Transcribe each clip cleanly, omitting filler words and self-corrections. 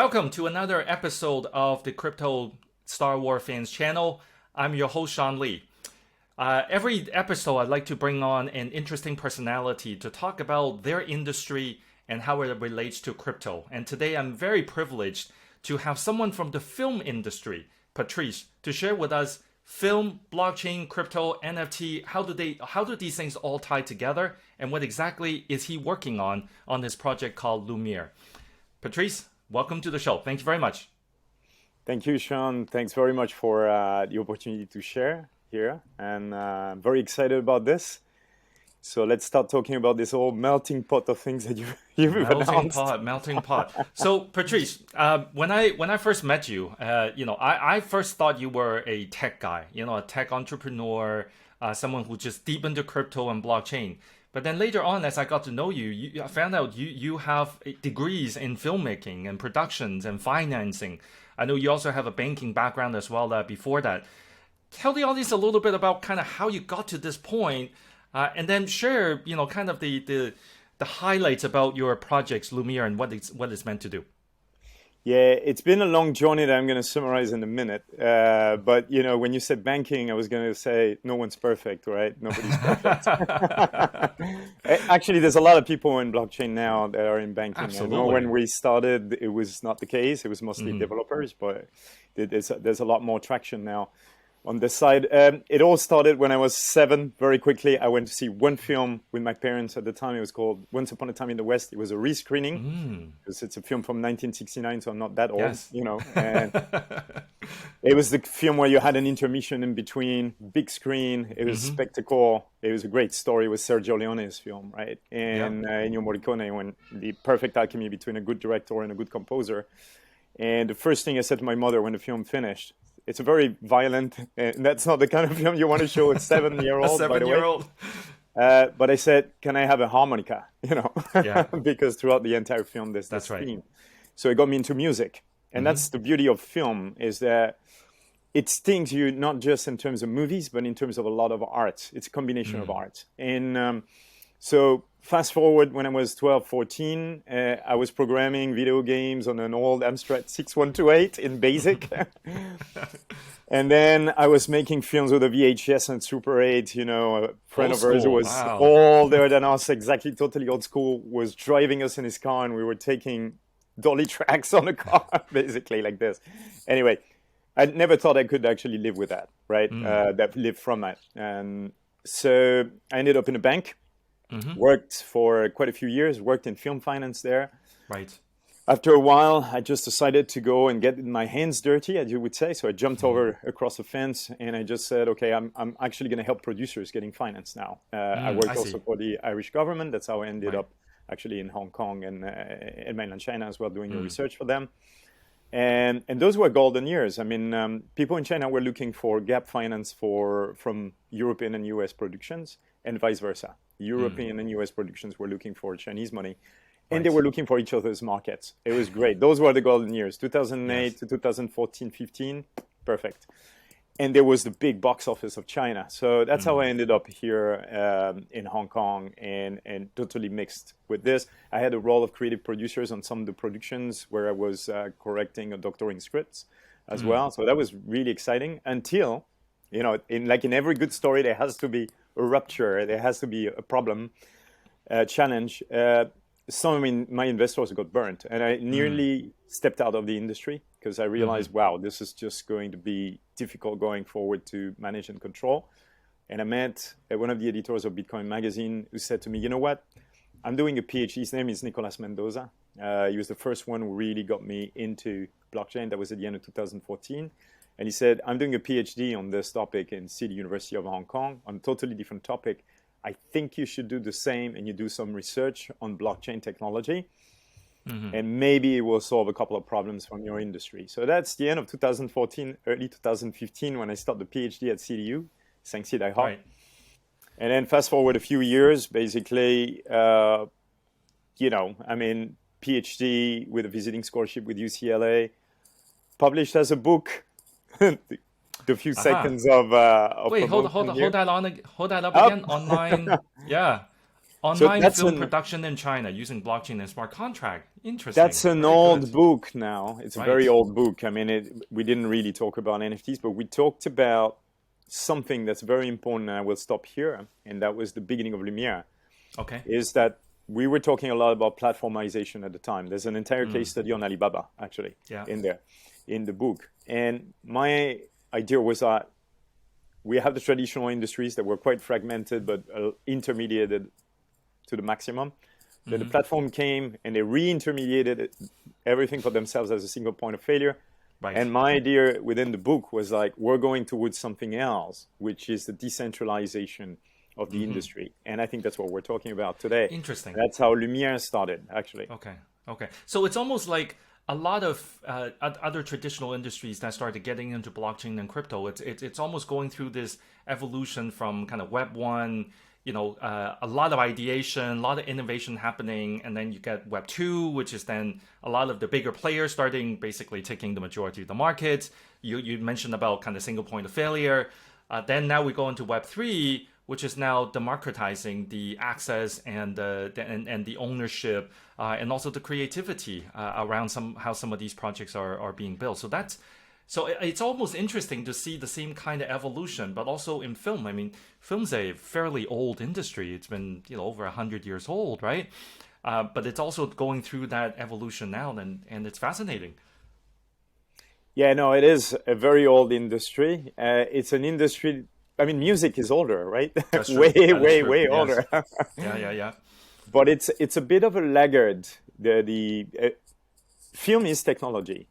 Welcome to another episode of the Crypto Star Wars Fans channel. I'm your host, Sean Lee. Every episode, I'd like to bring on an interesting personality to talk about their industry and how it relates to crypto. And today, I'm very privileged to have someone from the film industry, Patrice, to share with us film, blockchain, crypto, NFT. How do these things all tie together? And what exactly is he working on this project called Lumiere? Patrice, welcome to the show. Thank you very much. Thank you, Sean. Thanks very much for the opportunity to share here. And I'm very excited about this. So let's start talking about this whole melting pot of things that you've announced. Melting pot. So Patrice, when I first met you, I first thought you were a tech guy, a tech entrepreneur, someone who just deep into crypto and blockchain. But then later on, as I got to know you, I found out you have degrees in filmmaking and productions and financing. I know you also have a banking background as well before that. Tell the audience a little bit about kind of how you got to this point, and then share, kind of the highlights about your projects, Lumiere, and what it's meant to do. Yeah, it's been a long journey that I'm going to summarize in a minute. But, when you said banking, I was going to say no one's perfect, right? Nobody's perfect. Actually, there's a lot of people in blockchain now that are in banking. Absolutely. I know when we started, it was not the case. It was mostly developers, but there's a lot more traction now on this side. It all started when I was 7. Very quickly, I went to see one film with my parents at the time. It was called Once Upon a Time in the West. It was a rescreening because it's a film from 1969, so I'm not that old, Yes. And it was the film where you had an intermission in between, big screen. It was spectacle. It was a great story. It was Sergio Leone's film, right? And Ennio Morricone, when the perfect alchemy between a good director and a good composer. And the first thing I said to my mother when the film finished, it's a very violent, and that's not the kind of film you want to show a 7-year-old, by the way. But I said, can I have a harmonica? Because throughout the entire film, there's this theme. So it got me into music. And that's the beauty of film, is that it stings you not just in terms of movies, but in terms of a lot of art. It's a combination of art. And so fast forward, when I was 12, 14, I was programming video games on an old Amstrad 6128 in BASIC. And then I was making films with a VHS and Super 8. A friend of ours who was older than us, exactly totally old school, was driving us in his car, and we were taking dolly tracks on the car, basically like this. Anyway, I never thought I could actually live with that, right? Live from that. And so I ended up in a bank. Worked for quite a few years, worked in film finance there. Right. After a while, I just decided to go and get my hands dirty, as you would say. So I jumped over across the fence, and I just said, okay, I'm actually going to help producers getting finance now. I worked also for the Irish government. That's how I ended up actually in Hong Kong and in mainland China as well, doing the research for them. And those were golden years. I mean, people in China were looking for gap finance from European and US productions, and vice versa. European and US productions were looking for Chinese money, and they were looking for each other's markets. It was great. Those were the golden years, 2008 to 2014, 15, perfect. And there was the big box office of China. So that's how I ended up here in Hong Kong, and totally mixed with this. I had a role of creative producers on some of the productions where I was correcting or doctoring scripts as well. So that was really exciting until, in every good story, there has to be a rupture. There has to be a problem, a challenge. Some of my investors got burnt, and I nearly stepped out of the industry because I realized, wow, this is just going to be difficult going forward to manage and control. And I met one of the editors of Bitcoin magazine who said to me, you know what? I'm doing a PhD. His name is Nicolas Mendoza. He was the first one who really got me into blockchain. That was at the end of 2014. And he said, I'm doing a PhD on this topic in City University of Hong Kong on a totally different topic. I think you should do the same, and you do some research on blockchain technology. And maybe it will solve a couple of problems from your industry. So that's the end of 2014, early 2015, when I started the PhD at CDU, Shanxi Daihao. Right. And then fast forward a few years, basically, PhD with a visiting scholarship with UCLA, published as a book. The few seconds of wait, hold that up again. Online, online film production in China using blockchain and smart contract. Interesting. That's an Very old good. book now. It's a very Right. old book. I mean, we didn't really talk about NFTs, but we talked about something that's very important, and I will stop here. And that was the beginning of Lumiere, Okay. is that we were talking a lot about platformization at the time. There's an entire case study on Alibaba, actually, Yeah. in there, in the book. And my idea was that we have the traditional industries that were quite fragmented, but intermediated to the maximum. Then the platform came and they re-intermediated everything for themselves as a single point of failure. Right. And my idea within the book was like, we're going towards something else, which is the decentralization of the industry. And I think that's what we're talking about today. Interesting. That's how Lumiere started, actually. Okay. Okay. So it's almost like a lot of other traditional industries that started getting into blockchain and crypto. It's almost going through this evolution from kind of Web 1, a lot of ideation, a lot of innovation happening, and then you get Web 2, which is then a lot of the bigger players starting basically taking the majority of the market. You mentioned about kind of single point of failure. Then now we go into Web 3, which is now democratizing the access and the ownership and also the creativity around how some of these projects are being built. So it's almost interesting to see the same kind of evolution, but also in film. I mean, film's a fairly old industry. It's been over 100 years old, right? But it's also going through that evolution now, and it's fascinating. Yeah, no, it is a very old industry. It's an industry. I mean, music is older, right? That's true. way, That is way, true. way Yes. older. Yeah, yeah, yeah. But it's a bit of a laggard. The film is technology.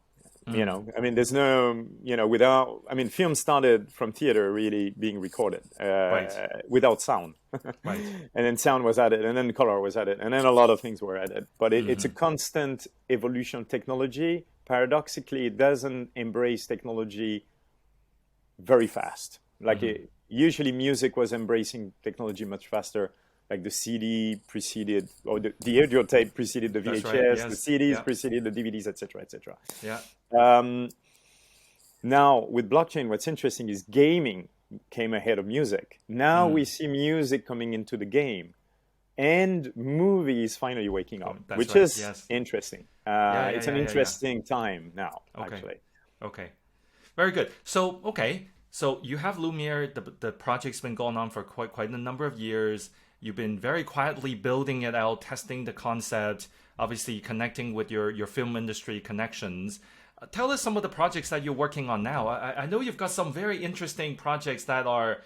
I mean, there's no, without. I mean, film started from theater really being recorded Right. without sound, Right. and then sound was added, and then color was added, and then a lot of things were added. But it's a constant evolution of technology. Paradoxically, it doesn't embrace technology very fast. Like usually, music was embracing technology much faster. Like the CD preceded, or the audio tape preceded the That's right. VHS, the Yes. CDs Yeah. preceded the DVDs, etc., etc. Yeah. Now, with blockchain, what's interesting is gaming came ahead of music. Now we see music coming into the game, and movies finally waking up, That's which right. is Yes. interesting. Yeah. Yeah. It's an Yeah. Yeah. Yeah. interesting time now, Okay. actually. Okay. Very good. So, okay. So you have Lumiere. The project's been going on for quite a number of years. You've been very quietly building it out, testing the concept, obviously connecting with your film industry connections. Tell us some of the projects that you're working on now. I know you've got some very interesting projects that are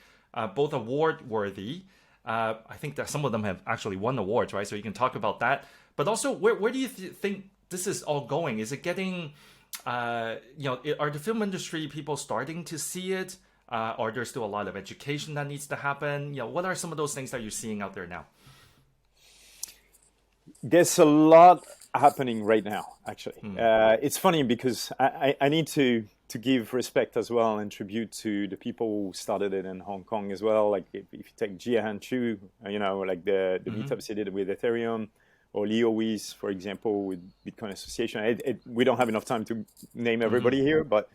both award worthy. I think that some of them have actually won awards, right? So you can talk about that. But also, where do you think this is all going? Is it getting, are the film industry people starting to see it? Or there's still a lot of education that needs to happen? What are some of those things that you're seeing out there now? There's a lot happening right now, actually. It's funny because I need to give respect as well and tribute to the people who started it in Hong Kong as well. Like if you take Jiahan Chu, like the meetups he did with Ethereum, or Leo Weiss, for example, with Bitcoin Association. We don't have enough time to name everybody here, but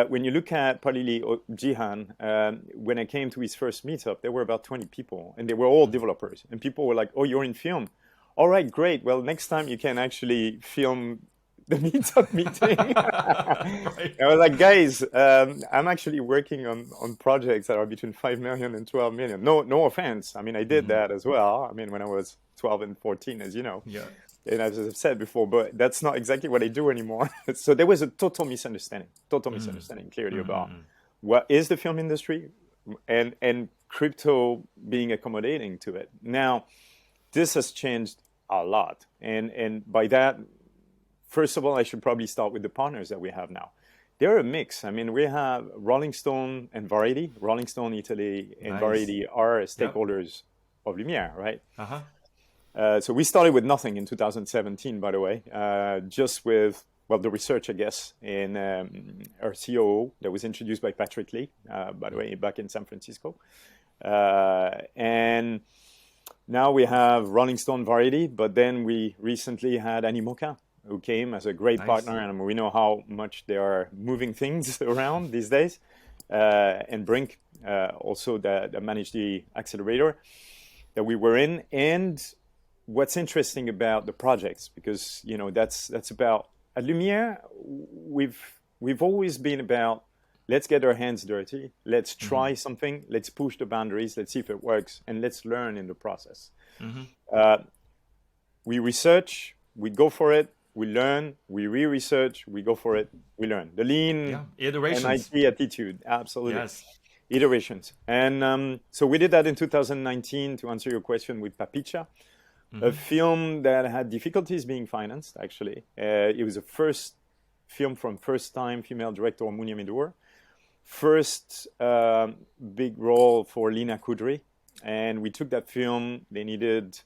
when you look at particularly Jihan, when I came to his first meetup, there were about 20 people, and they were all developers. And people were like, "Oh, you're in film? All right, great. Well, next time you can actually film the meetup meeting." Right. I was like, "Guys, I'm actually working on projects that are between 5 million and 12 million. No offense. I mean, I did that as well. I mean, when I was 12 and 14, as you know. Yeah. And as I've said before, but that's not exactly what I do anymore. So there was a total misunderstanding clearly about what is the film industry and crypto being accommodating to it. Now, this has changed a lot. And by that, first of all, I should probably start with the partners that we have now. They're a mix. I mean, we have Rolling Stone and Variety. Rolling Stone, Italy, and Nice. Variety are stakeholders of Lumiere, right? Uh-huh. So we started with nothing in 2017, by the way, just with, the research, I guess, in our COO that was introduced by Patrick Lee, by the way, back in San Francisco. And now we have Rolling Stone Variety, but then we recently had Animoca, who came as a great partner, and we know how much they are moving things around these days. And Brink, also that managed the accelerator that we were in. And what's interesting about the projects, because that's about at Lumiere, we've always been about, let's get our hands dirty, let's try something, let's push the boundaries, let's see if it works, and let's learn in the process. We research, we go for it, we learn, we re-research, we go for it, we learn. The lean iterations. MIT attitude, absolutely. Yes. Iterations. And so we did that in 2019, to answer your question, with Papicha, a film that had difficulties being financed, actually. It was the first film from first-time female director, Mounia Medour. First big role for Lina Kudry. And we took that film. They needed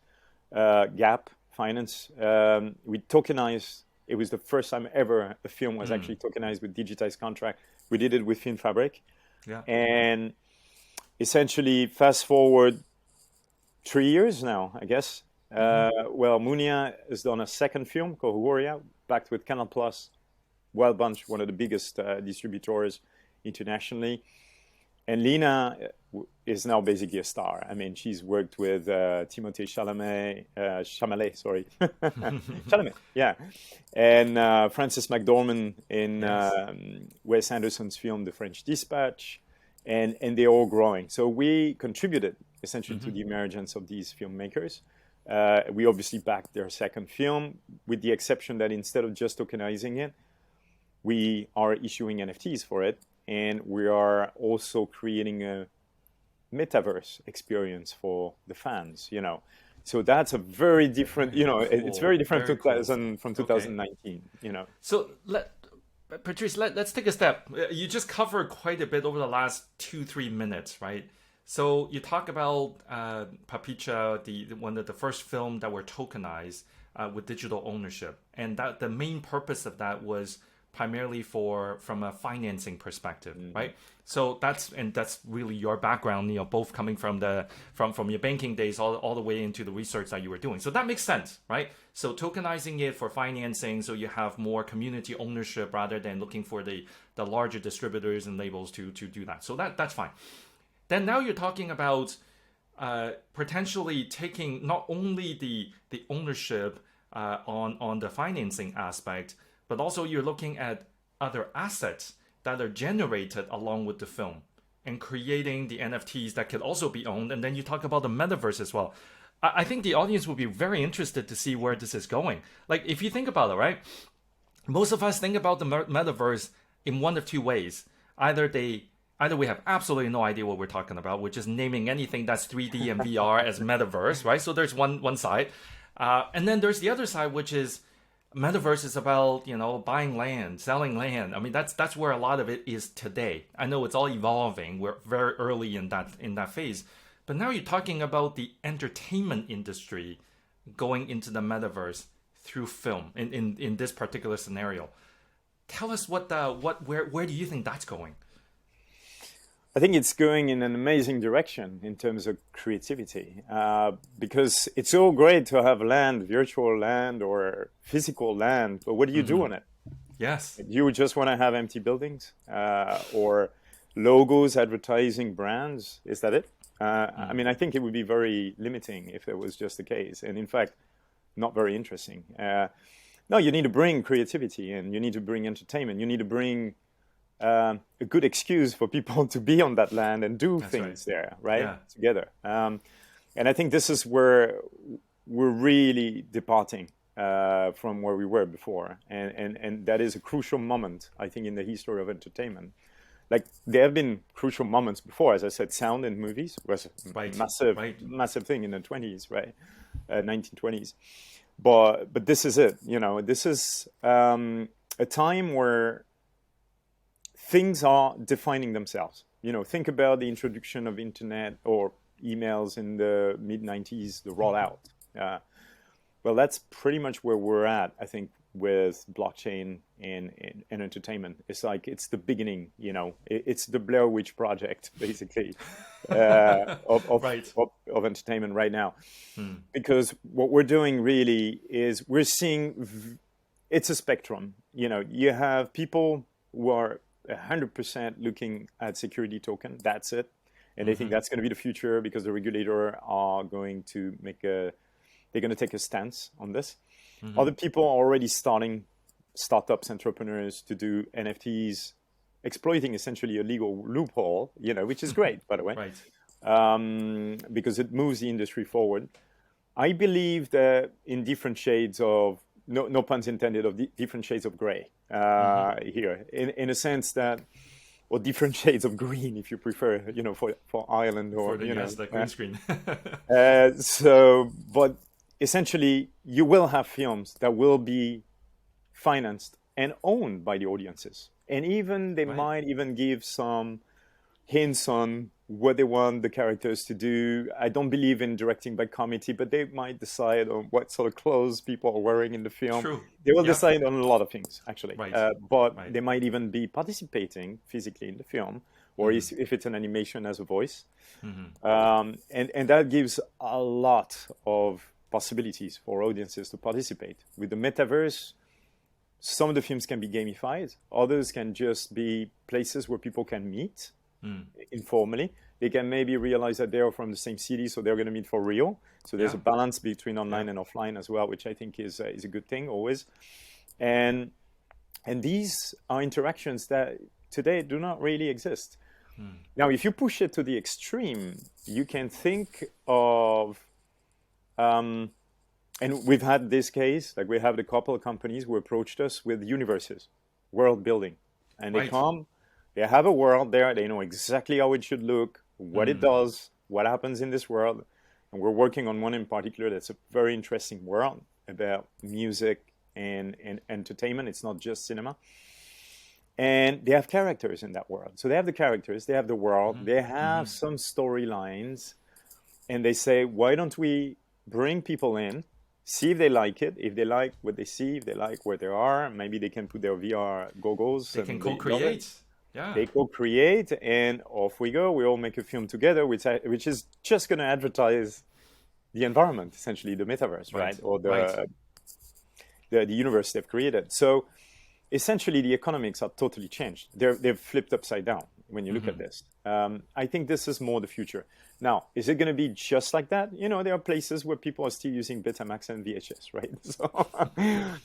gap finance. We tokenized. It was the first time ever a film was actually tokenized with digitized contract. We did it with Film Fabric. Yeah. And essentially, fast forward 3 years now, I guess. Well, Mounia has done a second film called Huoria, backed with Canal Plus, Wild Bunch, one of the biggest distributors internationally. And Lina is now basically a star. I mean, she's worked with Timothée Chalamet, Chalamet, yeah. And Frances McDormand in Wes Anderson's film, The French Dispatch. And they're all growing. So we contributed essentially to the emergence of these filmmakers. We obviously backed their second film, with the exception that instead of just tokenizing it, we are issuing NFTs for it. And we are also creating a Metaverse experience for the fans, So that's a very different, it's very different from 2019, So Patrice, let's take a step. You just covered quite a bit over the last 2-3 minutes, right? So you talk about Papicha, one of the first film that were tokenized with digital ownership, and that the main purpose of that was primarily from a financing perspective, right? So that's really your background, both coming from your banking days all the way into the research that you were doing. So that makes sense, right? So tokenizing it for financing, so you have more community ownership rather than looking for the larger distributors and labels to do that. So that's fine. Then now you're talking about potentially taking not only the ownership on the financing aspect, but also you're looking at other assets that are generated along with the film and creating the NFTs that could also be owned. And then you talk about the metaverse as well. I think the audience will be very interested to see where this is going. Like, if you think about it, right? Most of us think about the metaverse in one of two ways. Either we have absolutely no idea what we're talking about, which is naming anything that's 3D and VR as metaverse, right? So there's one side. And then there's the other side, which is Metaverse is about, buying land, selling land. I mean, that's where a lot of it is today. I know it's all evolving. We're very early in that phase. But now you're talking about the entertainment industry going into the metaverse through film in this particular scenario. Tell us where do you think that's going? I think it's going in an amazing direction in terms of creativity, because it's all great to have land, virtual land or physical land, but what do you do on it? Yes. You just want to have empty buildings or logos advertising brands? Is that it? I mean, I think it would be very limiting if it was just the case, and in fact, not very interesting. No, you need to bring creativity and you need to bring entertainment. You need to bring a good excuse for people to be on that land and do things there, right? Yeah. Together. And I think this is where we're really departing from where we were before. And that is a crucial moment, I think, in the history of entertainment. Like, there have been crucial moments before. As I said, sound in movies was a massive thing in the 20s, right? 1920s. But this is it. This is a time where things are defining themselves. Think about the introduction of internet or emails in the mid-90s, the rollout. Well, that's pretty much where we're at, I think, with blockchain and entertainment. It's like, it's the beginning, it's the Blair Witch Project, basically, of entertainment right now. Because what we're doing really is we're seeing, it's a spectrum. You have people who are 100% looking at security token. That's it. And they think that's going to be the future because the regulator are going to make a they're going to take a stance on this. Other people are already starting startups, entrepreneurs to do NFTs, exploiting essentially a legal loophole, which is great, by the way, because it moves the industry forward. I believe that in different shades of, no puns intended, of different shades of gray here, in a sense that, or different shades of green, if you prefer, for Ireland or, the green screen. But essentially, you will have films that will be financed and owned by the audiences. And even they might even give some hints on what they want the characters to do. I don't believe in directing by committee, but they might decide on what sort of clothes people are wearing in the film. True. They will decide on a lot of things, actually. But Right. they might even be participating physically in the film, or if it's an animation, as a voice. And that gives a lot of possibilities for audiences to participate. With the Metaverse, some of the films can be gamified. Others can just be places where people can meet informally. They can maybe realize that they are from the same city, so they're going to meet for real. So there's a balance between online and offline as well, which I think is a good thing always. And these are interactions that today do not really exist. Now, if you push it to the extreme, you can think of... and we've had this case, like we have a couple of companies who approached us with universes, world building. And they come, they have a world there, they know exactly how it should look, what it does, what happens in this world. And we're working on one in particular that's a very interesting world about music and entertainment. It's not just cinema. And they have characters in that world. So they have the characters, they have the world, they have some storylines. And they say, why don't we bring people in, see if they like it, if they like what they see, if they like where they are, maybe they can put their VR goggles. They can co-create. Yeah. They co-create, and off we go. We all make a film together, which is just going to advertise the environment, essentially, the Metaverse, right? Or the universe they've created. So essentially, the economics are totally changed. They've flipped upside down when you look at this. I think this is more the future. Now, is it going to be just like that? There are places where people are still using Betamax and VHS, right?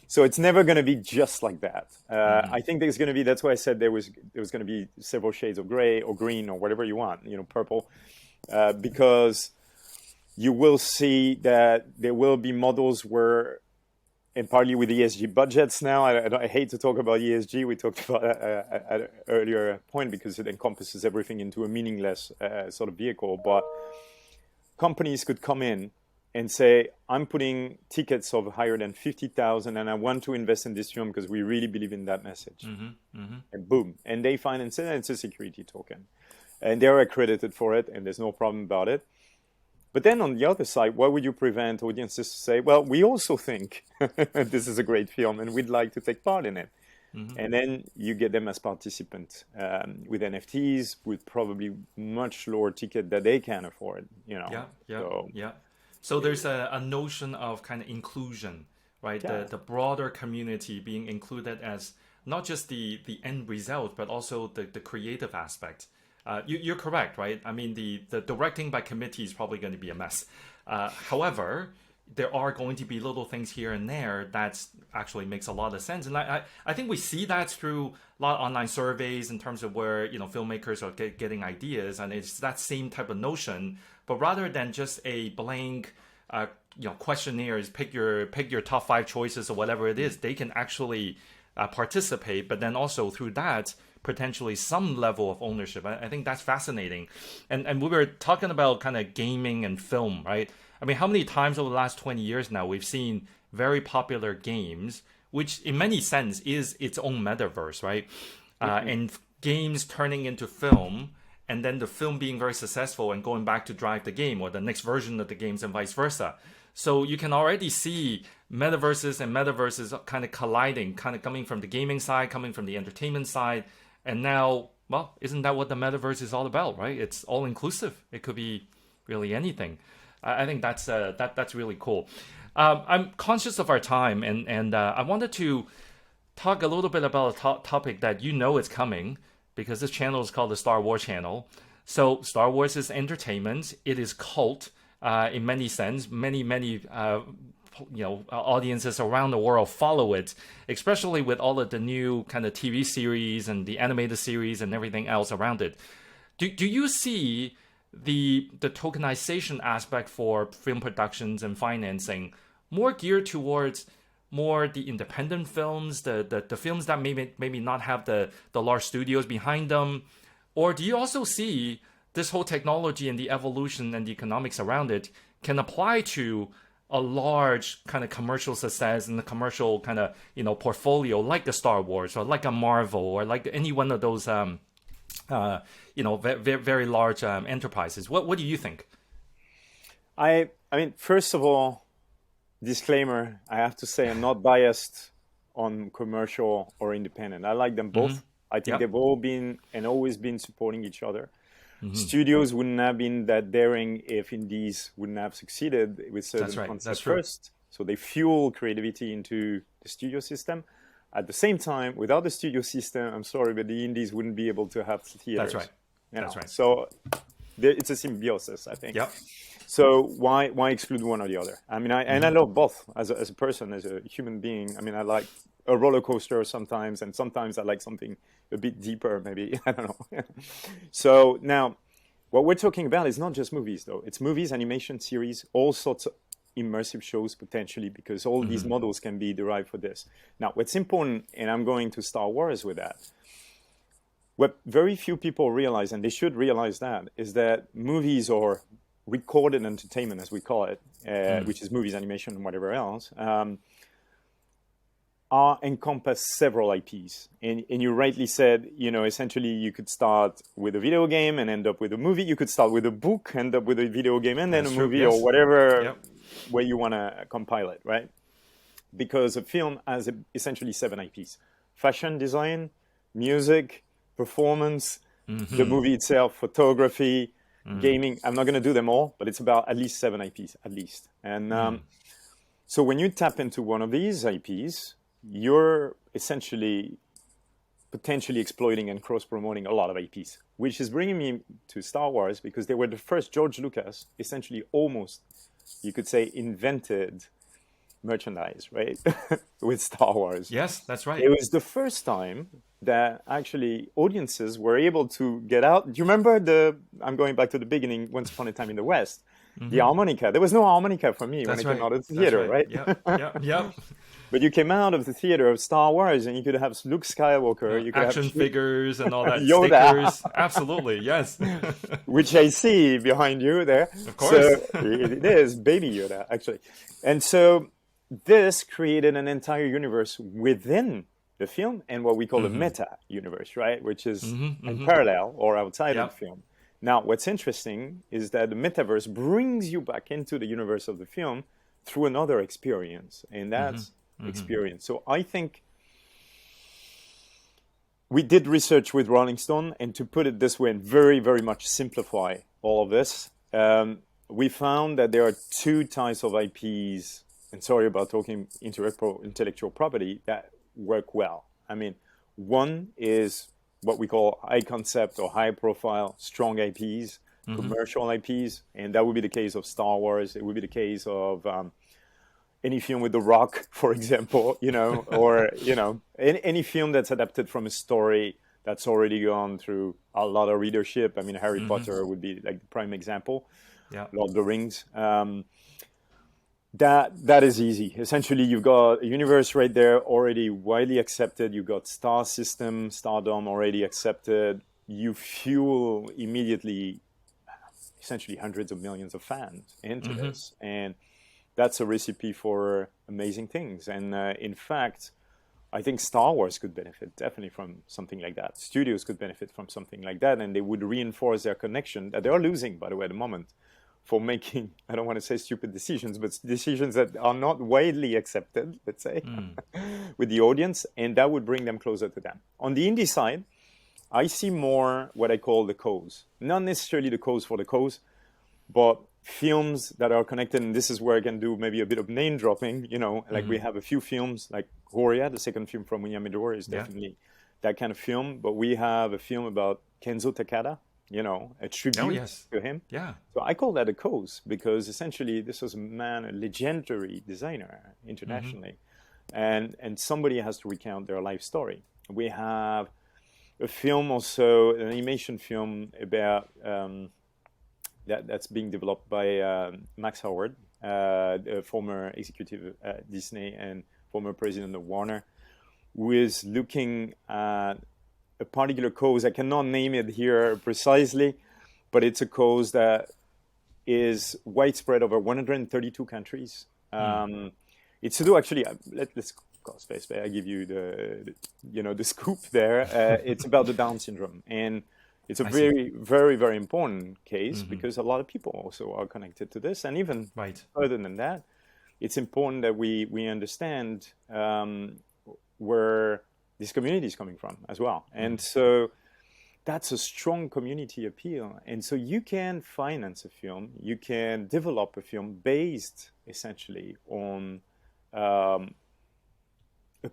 So it's never going to be just like that. I think there's going to be, that's why I said there was going to be several shades of gray or green or whatever you want, purple, because you will see that there will be models where, and partly with ESG budgets now, I hate to talk about ESG. We talked about at an earlier point because it encompasses everything into a meaningless sort of vehicle. But companies could come in and say, I'm putting tickets of higher than 50,000 and I want to invest in this film because we really believe in that message. And boom. And they finance it, and it's a security token. And they're accredited for it, and there's no problem about it. But then on the other side, why would you prevent audiences to say, well, we also think this is a great film and we'd like to take part in it. And then you get them as participants with NFTs with probably much lower ticket that they can afford, So there's a notion of kind of inclusion, right? The broader community being included as not just the end result, but also the creative aspect. You're correct, right? I mean, the directing by committee is probably going to be a mess. However, there are going to be little things here and there that actually makes a lot of sense. And I think we see that through a lot of online surveys in terms of where, filmmakers are getting ideas. And it's that same type of notion. But rather than just a blank, questionnaires, pick your top 5 choices or whatever it is, they can actually participate. But then also through that, potentially some level of ownership. I think that's fascinating. And we were talking about kind of gaming and film, right? I mean, how many times over the last 20 years now we've seen very popular games, which in many sense is its own metaverse, right? And games turning into film, and then the film being very successful and going back to drive the game or the next version of the games and vice versa. So you can already see metaverses kind of colliding, kind of coming from the gaming side, coming from the entertainment side. And now, well, isn't that what the metaverse is all about, right? It's all inclusive. It could be really anything. I think that's really cool. I'm conscious of our time, and I wanted to talk a little bit about a topic that is coming, because this channel is called the Star Wars channel. So Star Wars is entertainment. It is cult. in many sense. Many audiences around the world follow it, especially with all of the new kind of TV series and the animated series and everything else around it. Do you see the tokenization aspect for film productions and financing more geared towards more the independent films, the films that maybe not have the large studios behind them? Or do you also see this whole technology and the evolution and the economics around it can apply to a large kind of commercial success and the commercial kind of portfolio like the Star Wars or like a Marvel or like any one of those very large enterprises? What do you think? I mean, first of all, disclaimer, I have to say I'm not biased on commercial or independent. I like them both. I think they've all been and always been supporting each other. Studios wouldn't have been that daring if indies wouldn't have succeeded with certain concepts first. So they fuel creativity into the studio system. At the same time, without the studio system, I'm sorry, but the indies wouldn't be able to have theaters. That's right. That's right. So it's a symbiosis, I think. Yep. So why exclude one or the other? I mean, I love both as a person, as a human being. I mean, I like a roller coaster sometimes, and sometimes I like something a bit deeper, maybe. I don't know. So now, what we're talking about is not just movies, though. It's movies, animation, series, all sorts of immersive shows potentially, because all these models can be derived for this. Now, what's important, and I'm going to Star Wars with that, what very few people realize, and they should realize that, is that movies or recorded entertainment, as we call it, which is movies, animation, and whatever else, encompass several IPs. And you rightly said, essentially you could start with a video game and end up with a movie. You could start with a book, end up with a video game, and then a movie or whatever way you want to compile it, right? Because a film has essentially 7 IPs. Fashion design, music, performance, the movie itself, photography, gaming. I'm not going to do them all, but it's about at least 7 IPs, at least. And so when you tap into one of these IPs, you're essentially potentially exploiting and cross-promoting a lot of IPs, which is bringing me to Star Wars, because they were the first. George Lucas essentially almost, you could say, invented merchandise, right? With Star Wars. Yes, that's right. It was the first time that actually audiences were able to get out. Do you remember I'm going back to the beginning, Once Upon a Time in the West, the harmonica. There was no harmonica for me when I came out of the theater, right? Yeah. But you came out of the theater of Star Wars and you could have Luke Skywalker. You could action have figures and all that. Yoda. Stickers. Absolutely, yes. Which I see behind you there. Of course. So it is Baby Yoda, actually. And so this created an entire universe within the film and what we call the meta universe, right? Which is in parallel or outside of the film. Now, what's interesting is that the metaverse brings you back into the universe of the film through another experience, and that's experience. So I think we did research with Rolling Stone, and to put it this way and very, very much simplify all of this, we found that there are 2 types of IPs, and sorry about talking intellectual property, that work well. I mean, one is what we call high concept or high profile, strong IPs, commercial IPs, and that would be the case of Star Wars. It would be the case of any film with The Rock, for example, or, any film that's adapted from a story that's already gone through a lot of readership. I mean, Harry Potter would be like the prime example. Yeah. Lord of the Rings. That is easy. Essentially, you've got a universe right there already widely accepted. You've got star system, stardom already accepted. You fuel immediately, essentially hundreds of millions of fans into this. And that's a recipe for amazing things. And in fact, I think Star Wars could benefit definitely from something like that. Studios could benefit from something like that, and they would reinforce their connection that they are losing, by the way, at the moment, for making, I don't want to say stupid decisions, but decisions that are not widely accepted, let's say, with the audience, and that would bring them closer to them. On the indie side, I see more what I call the cause. Not necessarily the cause for the cause, but films that are connected, and this is where I can do maybe a bit of name dropping, like we have a few films, like Horia, the second film from William Midor is definitely that kind of film, but we have a film about Kenzo Takada, a tribute to him. Yeah. So I call that a cause because essentially this was a man, a legendary designer internationally, and somebody has to recount their life story. We have a film also, an animation film about that's being developed by Max Howard, the former executive at Disney and former president of Warner, who is looking at a particular cause. I cannot name it here precisely, but it's a cause that is widespread over 132 countries. It's to do actually. Let's call space. I give you the scoop there. It's about the Down syndrome, and it's a very, very, very important case because a lot of people also are connected to this, and even further than that, it's important that we understand where this community is coming from as well. And so that's a strong community appeal. And so you can finance a film, you can develop a film based essentially on a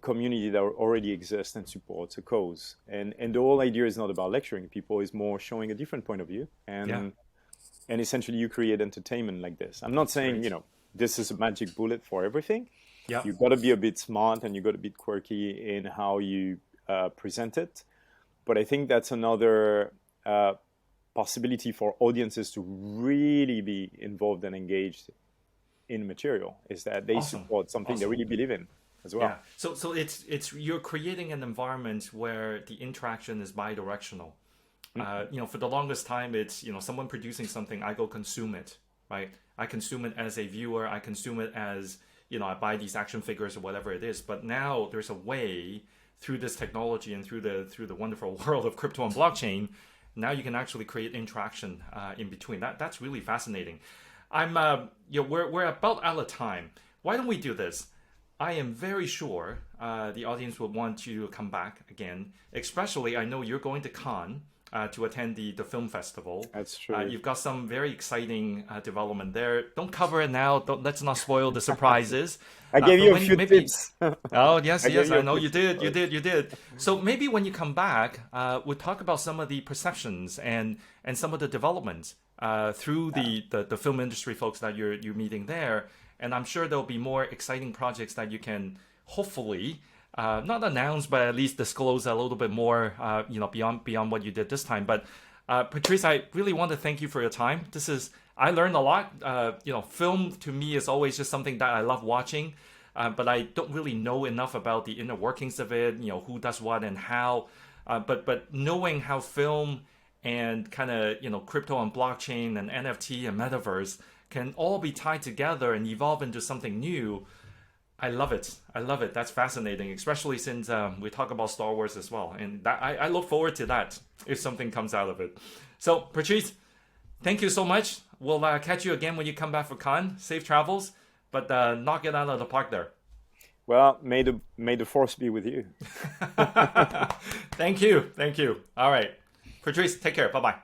community that already exists and supports a cause. And the whole idea is not about lecturing people, it's more showing a different point of view. And essentially you create entertainment like this. I'm not saying, this is a magic bullet for everything. Yeah. You've got to be a bit smart and you've got to be quirky in how you present it. But I think that's another possibility for audiences to really be involved and engaged in material, is that they support something they really believe in as well. Yeah. So it's you're creating an environment where the interaction is bi-directional. For the longest time, it's, someone producing something, I go consume it, right? I consume it as a viewer, I consume it as, I buy these action figures or whatever it is. But now there's a way through this technology and through the wonderful world of crypto and blockchain, now you can actually create interaction in between. That's really fascinating. We're about out of time. Why don't we do this? I am very sure the audience will want you to come back again. Especially, I know you're going to Cannes to attend the film festival. That's true. You've got some very exciting development there. Don't cover it now. Let's not spoil the surprises. I gave you a few tips. Oh, yes, I know you did. You did. So maybe when you come back, we'll talk about some of the perceptions and some of the developments through the film industry folks that you're meeting there. And I'm sure there'll be more exciting projects that you can hopefully not announce, but at least disclose a little bit more, beyond what you did this time. But Patrice, I really want to thank you for your time. I learned a lot. Film to me is always just something that I love watching, but I don't really know enough about the inner workings of it. Who does what and how. But knowing how film and kind of crypto and blockchain and NFT and Metaverse can all be tied together and evolve into something new. I love it. That's fascinating, especially since we talk about Star Wars as well. And I look forward to that if something comes out of it. So, Patrice, thank you so much. We'll catch you again when you come back for Cannes. Safe travels, but knock it out of the park there. Well, may the force be with you. Thank you. All right. Patrice, take care. Bye-bye.